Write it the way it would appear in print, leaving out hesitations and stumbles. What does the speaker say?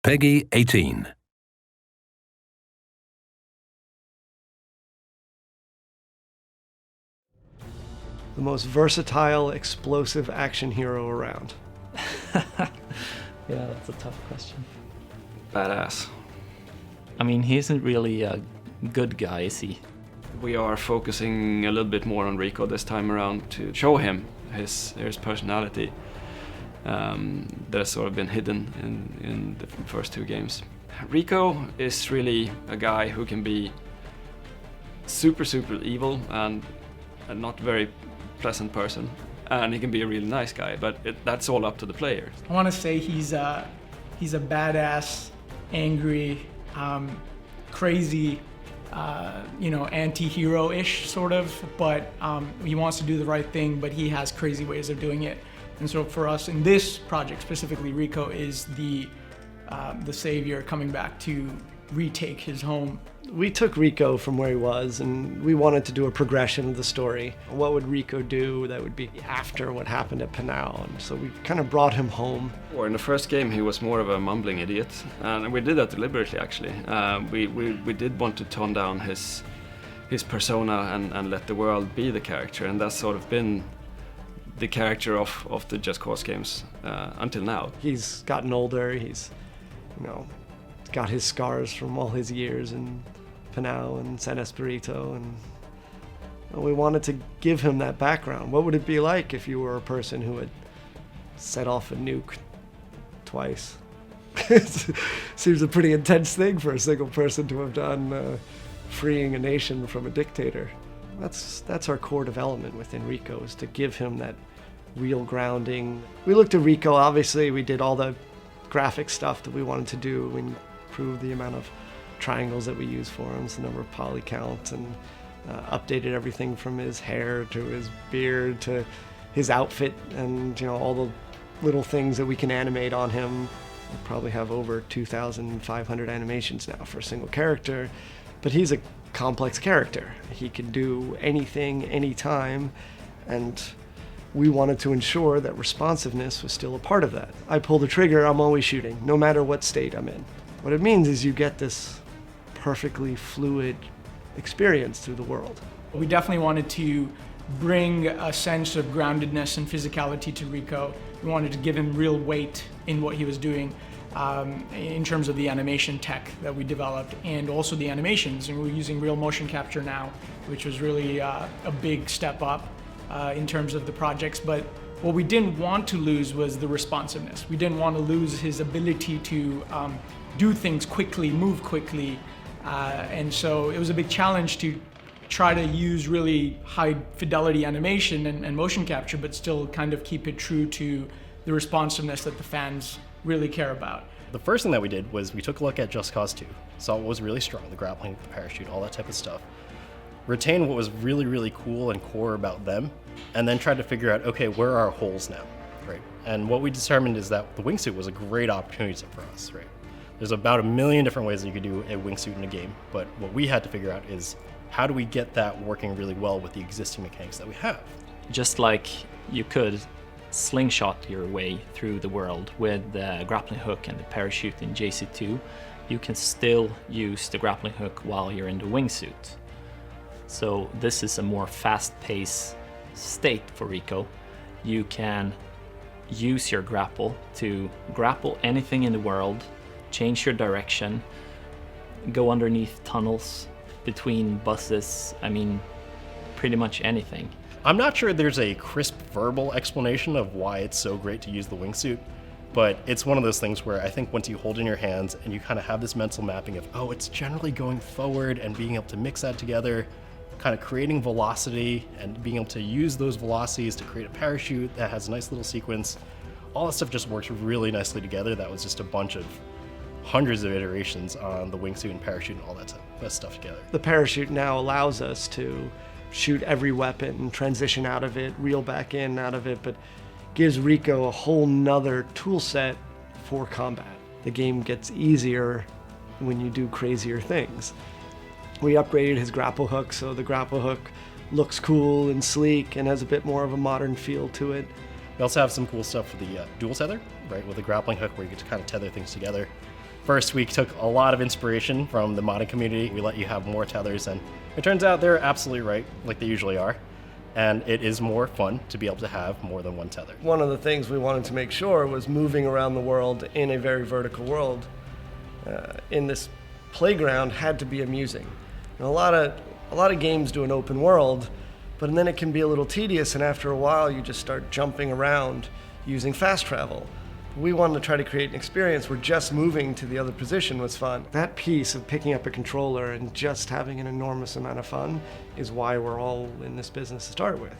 Peggy 18. The most versatile, explosive action hero around. Yeah, that's a tough question. Badass. I mean, he isn't really a good guy, is he? We are focusing a little bit more on Rico this time around to show him his personality that has sort of been hidden in the first two games. Rico is really a guy who can be super evil and a not very pleasant person, and he can be a really nice guy, but that's all up to the player. I want to say he's a badass, angry, crazy, anti-hero-ish sort of, but he wants to do the right thing, but he has crazy ways of doing it. And so for us in this project specifically, Rico is the savior coming back to retake his home. We took Rico from where he was, and we wanted to do a progression of the story. What would Rico do that would be after what happened at Panau? And so we kind of brought him home. Or in the first game, he was more of a mumbling idiot, and we did that deliberately, actually. We did want to tone down his persona and let the world be the character, and that's sort of been the character of the Just Cause games until now. He's gotten older. He's, got his scars from all his years in Panau and San Espirito, and we wanted to give him that background. What would it be like if you were a person who had set off a nuke twice? Seems a pretty intense thing for a single person to have done, freeing a nation from a dictator. That's our core development within Rico, is to give him that real grounding. We looked at Rico, obviously we did all the graphic stuff that we wanted to do. We improved the amount of triangles that we use for him, the number of poly counts, and updated everything from his hair to his beard to his outfit, and all the little things that we can animate on him. We probably have over 2,500 animations now for a single character, but he's a complex character. He can do anything, anytime, and we wanted to ensure that responsiveness was still a part of that. I pull the trigger, I'm always shooting, no matter what state I'm in. What it means is you get this perfectly fluid experience through the world. We definitely wanted to bring a sense of groundedness and physicality to Rico. We wanted to give him real weight in what he was doing in terms of the animation tech that we developed, and also the animations. And we're using real motion capture now, which was really a big step up in terms of the projects. But what we didn't want to lose was the responsiveness. We didn't want to lose his ability to do things quickly, move quickly. And so it was a big challenge to try to use really high fidelity animation and motion capture, but still kind of keep it true to the responsiveness that the fans really care about. The first thing that we did was we took a look at Just Cause 2, saw what was really strong, the grappling, the parachute, all that type of stuff, retain what was really cool and core about them, and then tried to figure out, okay, where are our holes now, right? And what we determined is that the wingsuit was a great opportunity for us, right? There's about 1 million different ways that you could do a wingsuit in a game, but what we had to figure out is how do we get that working really well with the existing mechanics that we have? Just like you could slingshot your way through the world with the grappling hook and the parachute in JC2, you can still use the grappling hook while you're in the wingsuit. So this is a more fast-paced state for Rico. You can use your grapple to grapple anything in the world, change your direction, go underneath tunnels, between buses, pretty much anything. I'm not sure there's a crisp verbal explanation of why it's so great to use the wingsuit, but it's one of those things where I think once you hold it in your hands and you kind of have this mental mapping of, oh, it's generally going forward, and being able to mix that together, kind of creating velocity and being able to use those velocities to create a parachute that has a nice little sequence, all that stuff just works really nicely together. That was just a bunch of hundreds of iterations on the wingsuit and parachute and all that stuff together. The parachute now allows us to shoot every weapon, transition out of it, reel back in out of it, but gives Rico a whole nother tool set for combat. The game gets easier when you do crazier things. We upgraded his grapple hook, so the grapple hook looks cool and sleek and has a bit more of a modern feel to it. We also have some cool stuff for the dual tether, right, with the grappling hook where you get to kind of tether things together. First, we took a lot of inspiration from the modding community. We let you have more tethers, and it turns out they're absolutely right, like they usually are. And it is more fun to be able to have more than one tether. One of the things we wanted to make sure was moving around the world in a very vertical world in this playground had to be amusing. And a lot of games do an open world, but then it can be a little tedious, and after a while you just start jumping around using fast travel. We wanted to try to create an experience where just moving to the other position was fun. That piece of picking up a controller and just having an enormous amount of fun is why we're all in this business to start with.